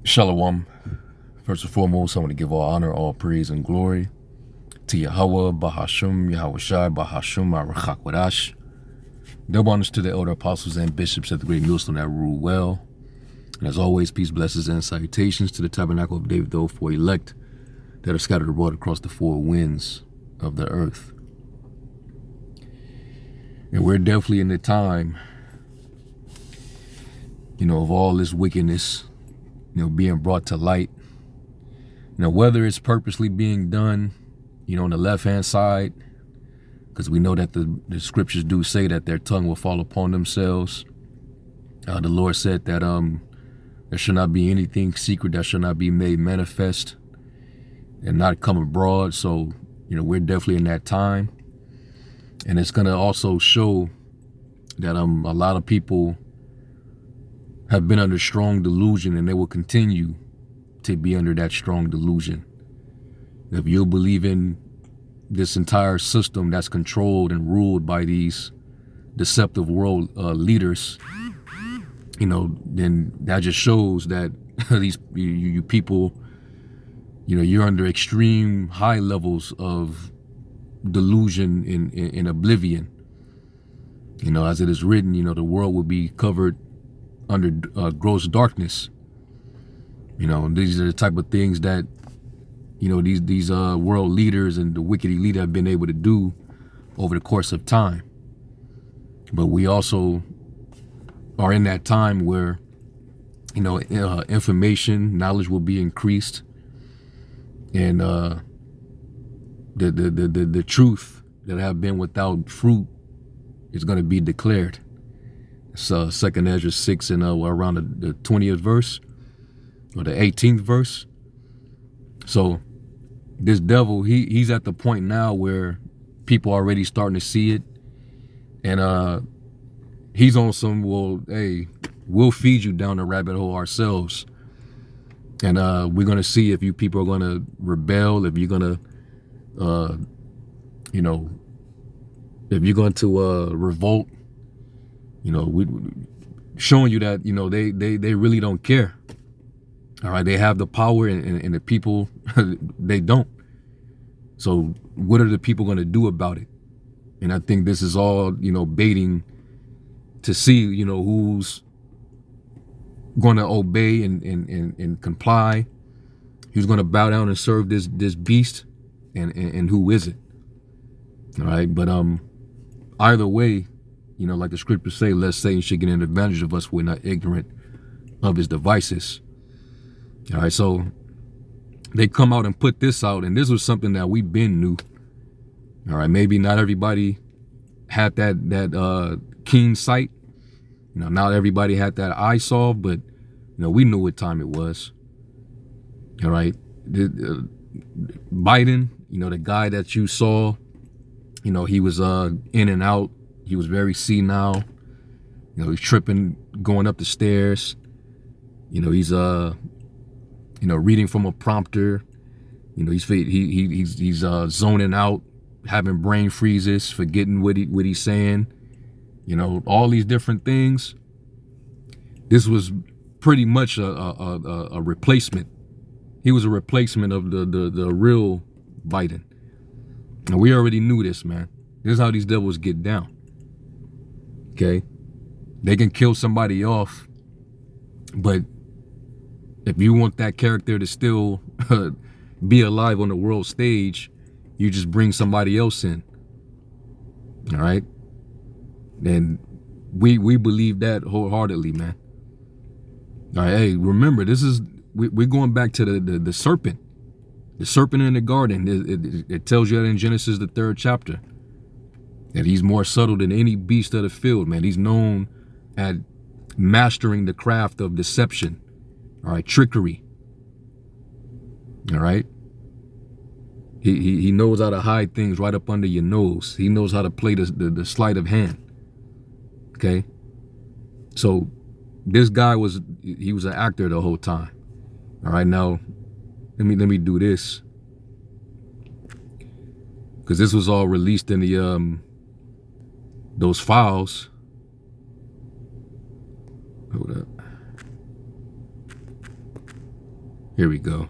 Shalom. First and foremost, I want to give all honor, all praise, and glory to Yahweh, Bahashum, Yahweh Shai, Bahashum, Arachak Wadash. Double honors to the elder apostles and bishops of the great millstone that rule well. And as always, peace, blessings, and salutations to the tabernacle of David, though for elect that are scattered abroad across the four winds of the earth. And we're definitely in the time, of all this wickedness, being brought to light. Whether it's purposely being done, on the left-hand side, because we know that the scriptures do say that their tongue will fall upon themselves. The Lord said that there should not be anything secret that should not be made manifest and not come abroad. So, we're definitely in that time. And it's going to also show that a lot of people have been under strong delusion, and they will continue to be under that strong delusion. If you believe in this entire system that's controlled and ruled by these deceptive world leaders, then that just shows that these you people, you're under extreme high levels of delusion in oblivion. As it is written, the world will be covered under gross darkness. These are the type of things that these world leaders and the wicked elite have been able to do over the course of time. But we also are in that time where information, knowledge will be increased, and the truth that have been without fruit is going to be declared. It's 2nd Ezra 6 and around the 20th verse or the 18th verse. So this devil, he's at the point now where people are already starting to see it, and he's on some, well, hey, we'll feed you down the rabbit hole ourselves, and we're gonna see if you people are gonna rebel, if you're gonna if you're going to revolt. We showing you that they really don't care. All right, they have the power, and the people they don't. So what are the people going to do about it? And I think this is all baiting to see who's going to obey and comply, who's going to bow down and serve this beast, and who isn't. All right, but either way, like the scriptures say, lest Satan should get an advantage of us, we're not ignorant of his devices. All right, so they come out and put this out, and this was something that we been knew. All right, maybe not everybody had that keen sight. Not everybody had that eye solve, but we knew what time it was. All right, Biden, the guy that you saw, he was in and out. He was very senile. He's tripping, going up the stairs. He's reading from a prompter. He's zoning out, having brain freezes, forgetting what he's saying. All these different things. This was pretty much a replacement. He was a replacement of the real Biden. And we already knew this, man. This is how these devils get down. Okay? They can kill somebody off, but if you want that character to still be alive on the world stage, you just bring somebody else in. All right? And we believe that wholeheartedly, man. All right, hey, remember, we're going back to the serpent. The serpent in the garden. It tells you that in Genesis, the 3rd chapter, that he's more subtle than any beast of the field, man. He's known at mastering the craft of deception. All right, trickery. All right. He knows how to hide things right up under your nose. He knows how to play the sleight of hand. Okay. So this guy was an actor the whole time. All right, now let me do this, because this was all released in the those files. Hold up. Here we go.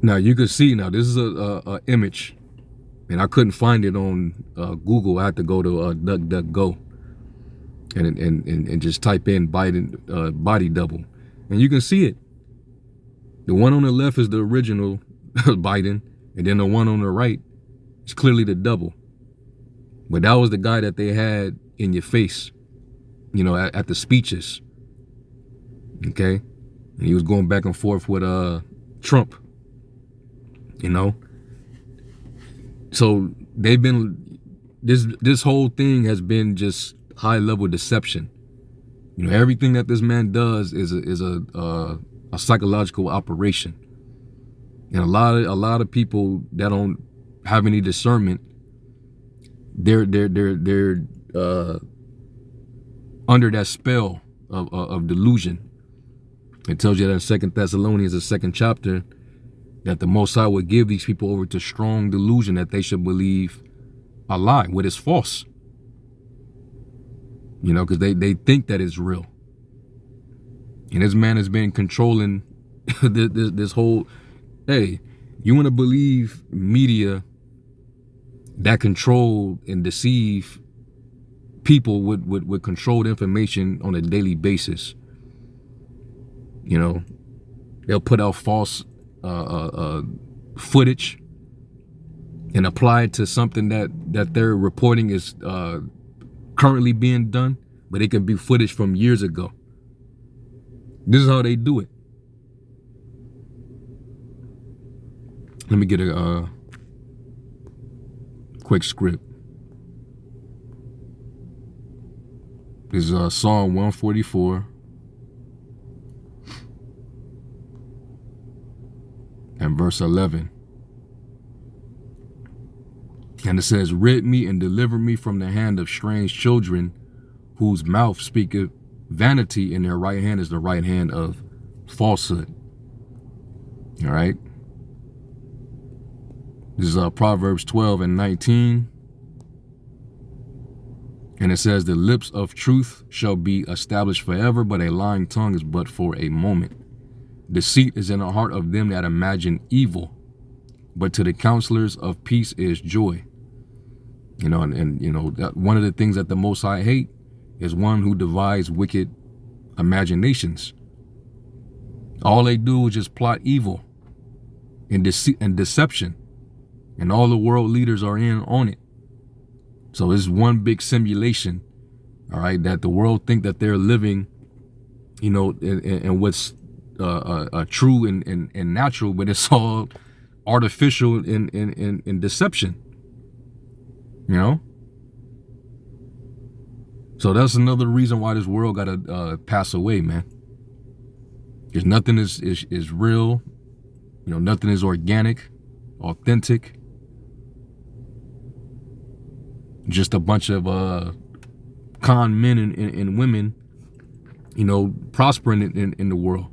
Now you can see, now this is a image, and I couldn't find it on Google. I had to go to DuckDuckGo and just type in Biden body double, and you can see it. The one on the left is the original Biden, and then the one on the right is clearly the double. But that was the guy that they had in your face, you know, at the speeches. Okay, and he was going back and forth with Trump. You know, so they've been, this whole thing has been just high level deception. You know, everything that this man does is a psychological operation, and a lot of people that don't have any discernment, they're under that spell of delusion. It tells you that in 2 Thessalonians, the 2nd chapter, that the Most High would give these people over to strong delusion that they should believe a lie, what is false. You know, because they think that it's real. And this man has been controlling this whole, hey, you want to believe media that control and deceive people with controlled information on a daily basis. You know, they'll put out false footage and apply it to something that they're reporting is currently being done, but it can be footage from years ago. This is how they do it. Let me get a quick script. This is Psalm 144 and verse 11. And it says, rid me and deliver me from the hand of strange children, whose mouth speaketh vanity, and their right hand is the right hand of falsehood. All right. This is Proverbs 12 and 19. And it says, the lips of truth shall be established forever, but a lying tongue is but for a moment. Deceit is in the heart of them that imagine evil, but to the counselors of peace is joy. You know, and you know, one of the things that the Most High hate is one who devises wicked imaginations. All they do is just plot evil and deceit and deception, and all the world leaders are in on it. So it's one big simulation, all right, that the world think that they're living, you know, in what's true and natural, but it's all artificial in deception. You know, so that's another reason why this world gotta pass away, man. Because nothing is real, you know, nothing is organic, authentic. Just a bunch of con men and women, you know, prospering in the world.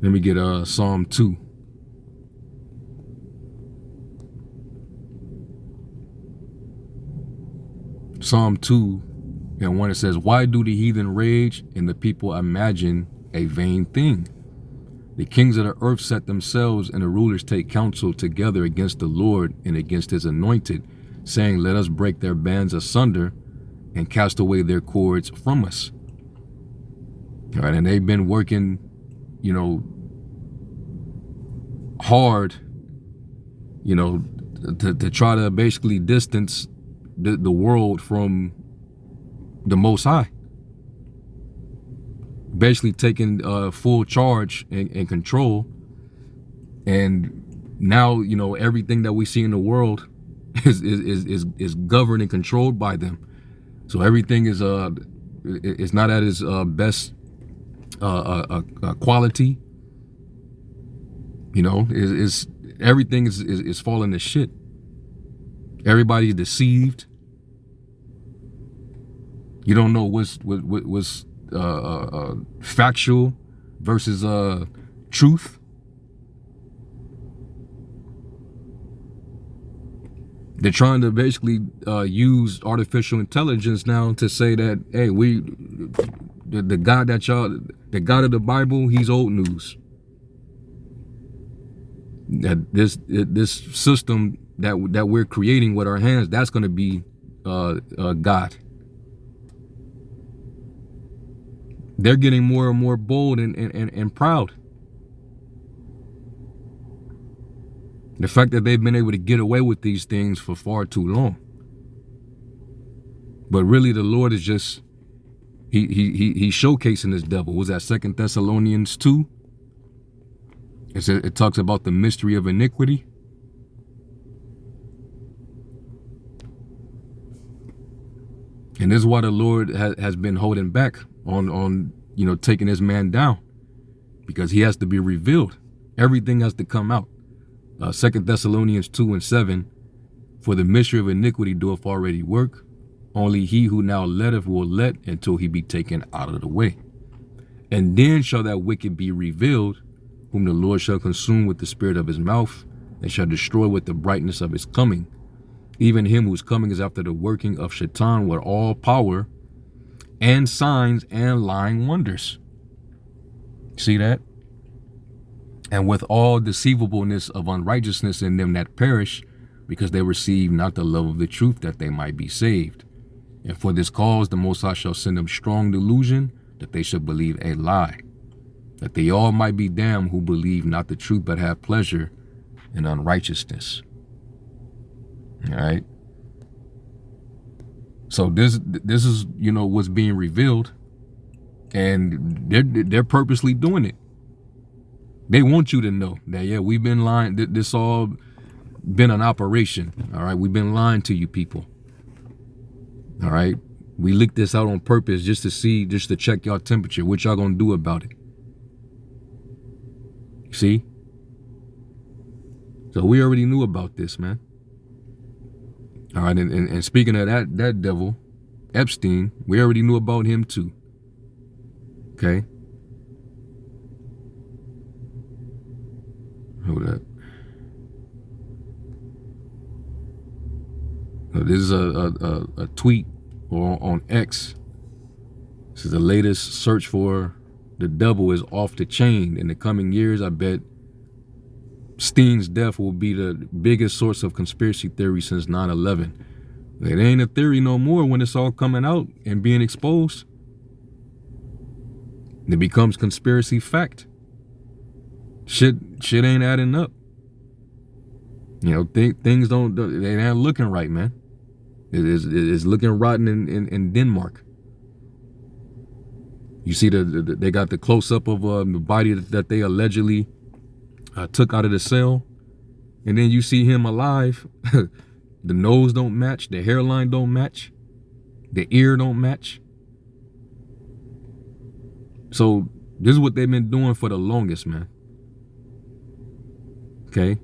Let me get Psalm 2. Psalm 2 and 1, it says, why do the heathen rage and the people imagine a vain thing? The kings of the earth set themselves, and the rulers take counsel together against the Lord and against his anointed, saying, let us break their bands asunder and cast away their cords from us. All right, and they've been working, you know, hard, you know, to try to basically distance the world from the Most High. Basically taking full charge and control. And now, you know, everything that we see in the world is governed and controlled by them. So everything is it's not at its best quality. You know, is everything is falling to shit. Everybody's deceived. You don't know what's factual versus truth. They're trying to basically use artificial intelligence now to say that, hey, the God that y'all, the God of the Bible, he's old news. That this system that we're creating with our hands, that's going to be God. They're getting more and more bold and proud. The fact that they've been able to get away with these things for far too long. But really, the Lord is just he's showcasing this devil. Was that 2 Thessalonians 2? It talks about the mystery of iniquity. And this is why the Lord has been holding back on taking this man down, because he has to be revealed. Everything has to come out. 2 Thessalonians 2:7, for the mystery of iniquity doeth already work. Only he who now letteth will let until he be taken out of the way. And then shall that wicked be revealed, whom the Lord shall consume with the spirit of his mouth, and shall destroy with the brightness of his coming. Even him whose coming is after the working of Shaitan with all power and signs and lying wonders. See that? And with all deceivableness of unrighteousness in them that perish, because they receive not the love of the truth, that they might be saved. And for this cause the Most High shall send them strong delusion, that they should believe a lie, that they all might be damned who believe not the truth, but have pleasure in unrighteousness. All right. So this is what's being revealed, and they're purposely doing it. They want you to know that, yeah, we've been lying. This all been an operation. All right. We've been lying to you people. All right. We leaked this out on purpose just to check y'all temperature. What y'all gonna do about it? See? So we already knew about this, man. All right. And speaking of that devil, Epstein, we already knew about him too. Okay. Hold up. This is a tweet on X. This is the latest search for the devil is off the chain. In the coming years, I bet Steen's death will be the biggest source of conspiracy theory since 9/11. It ain't a theory no more when it's all coming out and being exposed. It becomes conspiracy fact. Shit ain't adding up. Things they ain't looking right, man. It's looking rotten in Denmark. You see they got the close up of the body that they allegedly took out of the cell, and then you see him alive. The nose don't match, the hairline don't match, the ear don't match. So this is what they've been doing for the longest, man. Okay.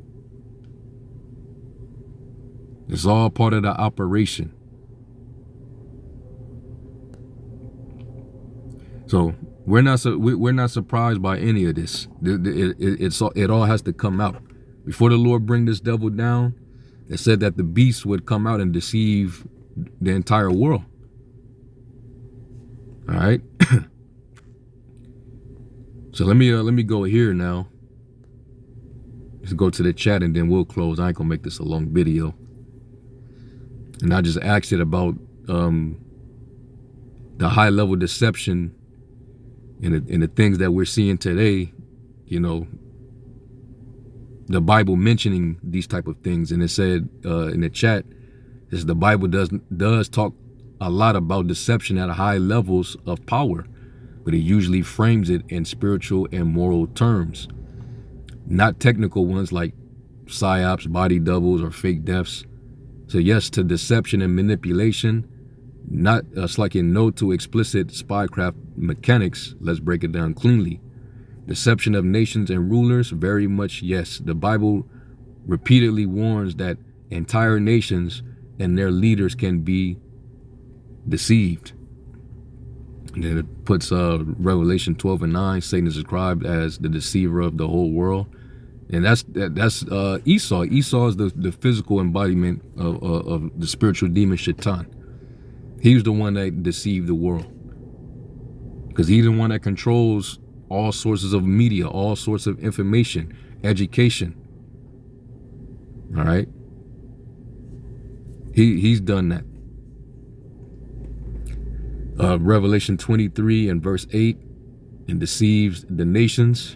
It's all part of the operation. So we're not surprised by any of this. It all has to come out. Before the Lord bring this devil down, it said that the beast would come out and deceive the entire world. All right. So let me go here now. Let's go to the chat and then we'll close. I ain't gonna make this a long video. And I just asked it about the high level deception and the things that we're seeing today. The Bible mentioning these type of things, and it said in the chat, the Bible does talk a lot about deception at high levels of power, but it usually frames it in spiritual and moral terms, not technical ones like psyops, body doubles, or fake deaths. So yes to deception and manipulation, not like in no to explicit spycraft mechanics. Let's break it down cleanly. Deception of nations and rulers, very much yes. The Bible repeatedly warns that entire nations and their leaders can be deceived. And then it puts Revelation 12:9, Satan is described as the deceiver of the whole world. And that's Esau. Esau is the physical embodiment of the spiritual demon Shaitan. He was the one that deceived the world, because he's the one that controls all sources of media, all sorts of information, education. All right, he's done that. Revelation 23 and verse 8, and deceives the nations.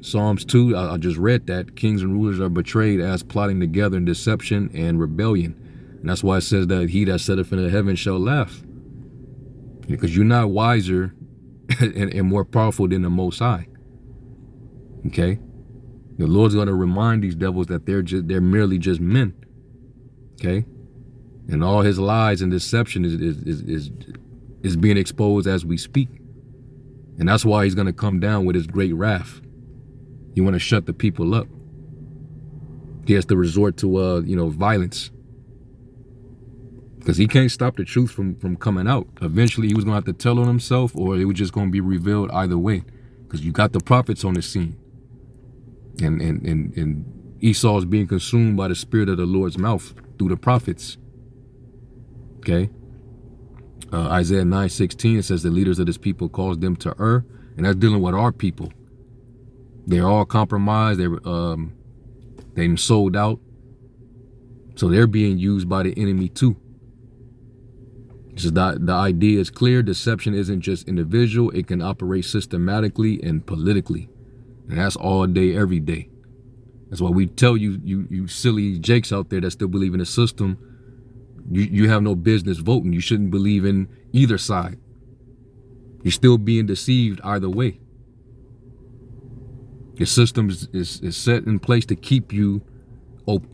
Psalms 2, I just read that. Kings and rulers are betrayed as plotting together in deception and rebellion. And that's why it says that he that sitteth in the heaven shall laugh. Because you're not wiser and more powerful than the Most High. Okay? The Lord's going to remind these devils that they're merely just men. Okay? And all his lies and deception is being exposed as we speak. And that's why he's going to come down with his great wrath. You want to shut the people up. He has to resort to, violence. Because he can't stop the truth from coming out. Eventually, he was going to have to tell on himself, or it was just going to be revealed either way. Because you got the prophets on the scene. And Esau is being consumed by the spirit of the Lord's mouth through the prophets. Okay? Isaiah 9:16, it says the leaders of this people caused them to err. And that's dealing with our people. They're all compromised. They're sold out. So they're being used by the enemy too. Just the idea is clear. Deception isn't just individual. It can operate systematically and politically. And that's all day, every day. That's why we tell you silly jakes out there that still believe in the system, you have no business voting. You shouldn't believe in either side. You're still being deceived either way. Your system is set in place to keep you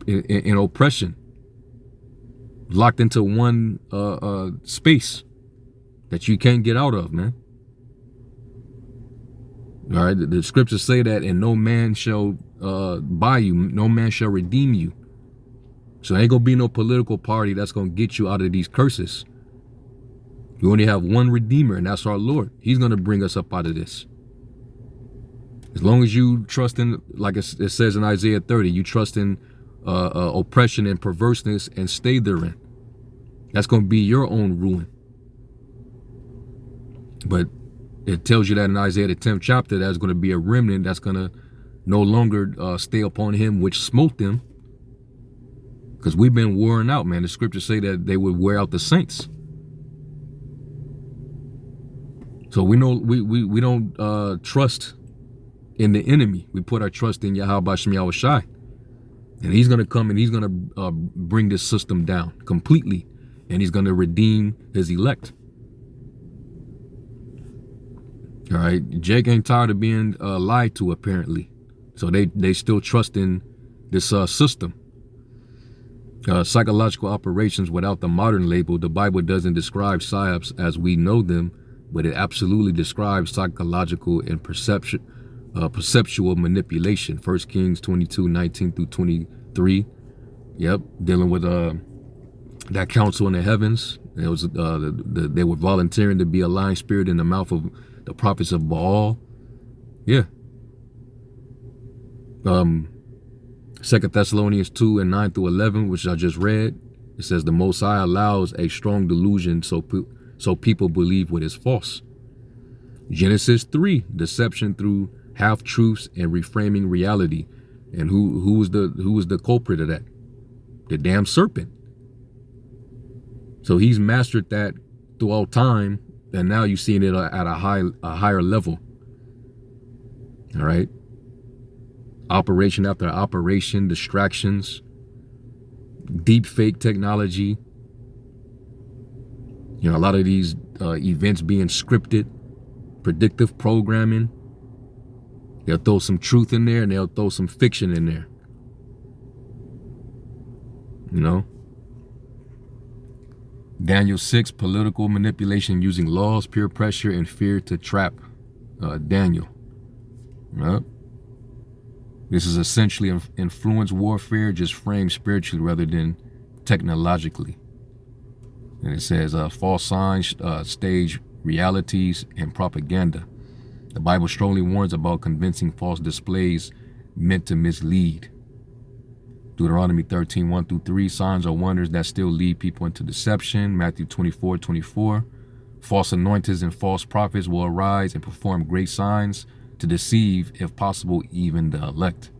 in oppression, locked into one space that you can't get out of, man. All right, the scriptures say that, and no man shall buy you, no man shall redeem you. So there ain't gonna be no political party that's gonna get you out of these curses. You only have one redeemer, and that's our Lord. He's gonna bring us up out of this. As long as you trust in, like it says in Isaiah 30, you trust in oppression and perverseness and stay therein. That's going to be your own ruin. But it tells you that in Isaiah the 10th chapter, there's going to be a remnant that's going to no longer stay upon him which smote them. Because we've been worn out, man. The scriptures say that they would wear out the saints. So we know we don't trust in the enemy. We put our trust in Yahweh Shem Yahushai. And he's going to come and he's going to bring this system down completely. And he's going to redeem his elect. All right. Jake ain't tired of being lied to, apparently. So they still trust in this system. Psychological operations without the modern label. The Bible doesn't describe psyops as we know them, but it absolutely describes psychological and perceptual manipulation. 1 Kings 22:19 through 23. Yep, dealing with that council in the heavens. It was they were volunteering to be a lying spirit in the mouth of the prophets of Baal. Yeah. 2 Thessalonians 2:9 through 11, which I just read. It says the Most High allows a strong delusion so people believe what is false. Genesis 3, deception through half-truths and reframing reality. And who was the culprit of that? The damn serpent. So he's mastered that throughout time, and now you're seeing it at a higher level. All right. Operation after operation, distractions, deep fake technology. A lot of these events being scripted, predictive programming. They'll throw some truth in there and they'll throw some fiction in there. Daniel 6, political manipulation using laws, peer pressure, and fear to trap Daniel. This is essentially influence warfare, just framed spiritually rather than technologically. And it says false signs, stage realities, and propaganda. The Bible strongly warns about convincing false displays meant to mislead. Deuteronomy 13, 1 through 3, signs or wonders that still lead people into deception. Matthew 24, 24, false anointings and false prophets will arise and perform great signs to deceive, if possible, even the elect.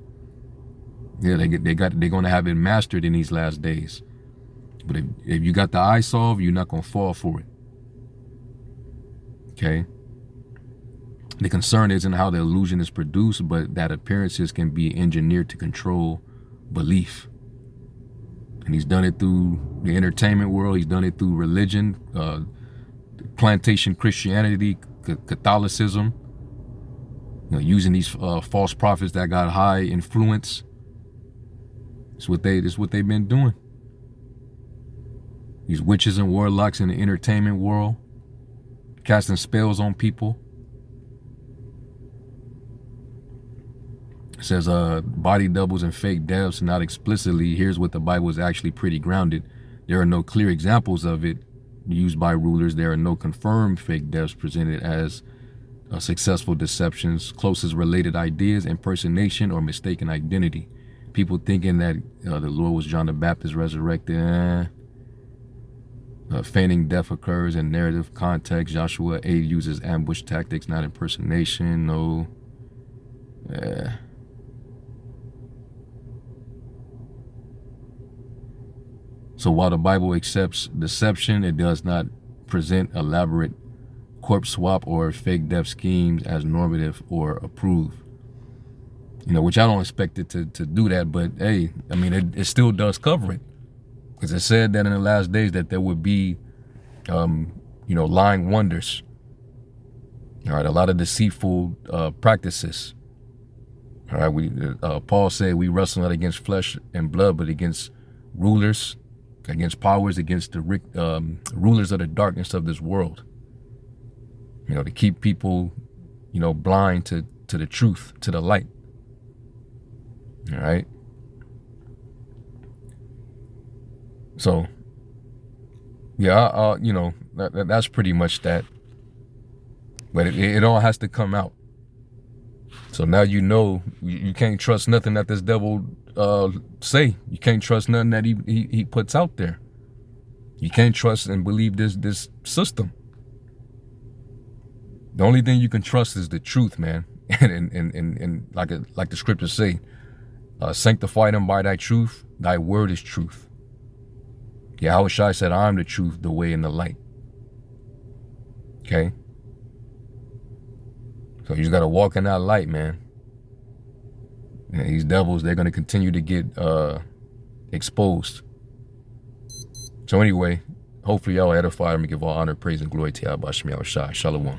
Yeah, they're going to have it mastered in these last days. But if you got the eye solve, you're not going to fall for it. Okay? The concern isn't how the illusion is produced, but that appearances can be engineered to control belief. And he's done it through the entertainment world. He's done it through religion, plantation Christianity, Catholicism, using these false prophets that got high influence. It's what they've been doing. These witches and warlocks in the entertainment world, casting spells on people. It says body doubles and fake deaths, not explicitly. Here's what the Bible is actually pretty grounded. There are no clear examples of it used by rulers. There are no confirmed fake deaths presented as successful deceptions, closest related ideas, impersonation, or mistaken identity. People thinking that the Lord was John the Baptist resurrected. Feigning death occurs in narrative context. Joshua 8 uses ambush tactics, not impersonation. No. So while the Bible accepts deception, it does not present elaborate corpse swap or fake death schemes as normative or approved. Which I don't expect it to do that, but hey, I mean, it still does cover it. Because it said that in the last days that there would be, lying wonders. All right, a lot of deceitful practices. All right, Paul said we wrestle not against flesh and blood, but against rulers, against powers, against the rulers of the darkness of this world. To keep people, blind to the truth, to the light. All right. So, yeah, that's pretty much that. But it all has to come out. So now you can't trust nothing that this devil say. You can't trust nothing that he puts out there. You can't trust and believe this system. The only thing you can trust is the truth, man. And like the scriptures say, sanctify them by thy truth. Thy word is truth. Yahushua said, I'm the truth, the way, and the light. Okay? So you just got to walk in that light, man. And these devils, they're going to continue to get exposed. So anyway, hopefully y'all edified and give all honor, praise, and glory to Yahushua. Shalom.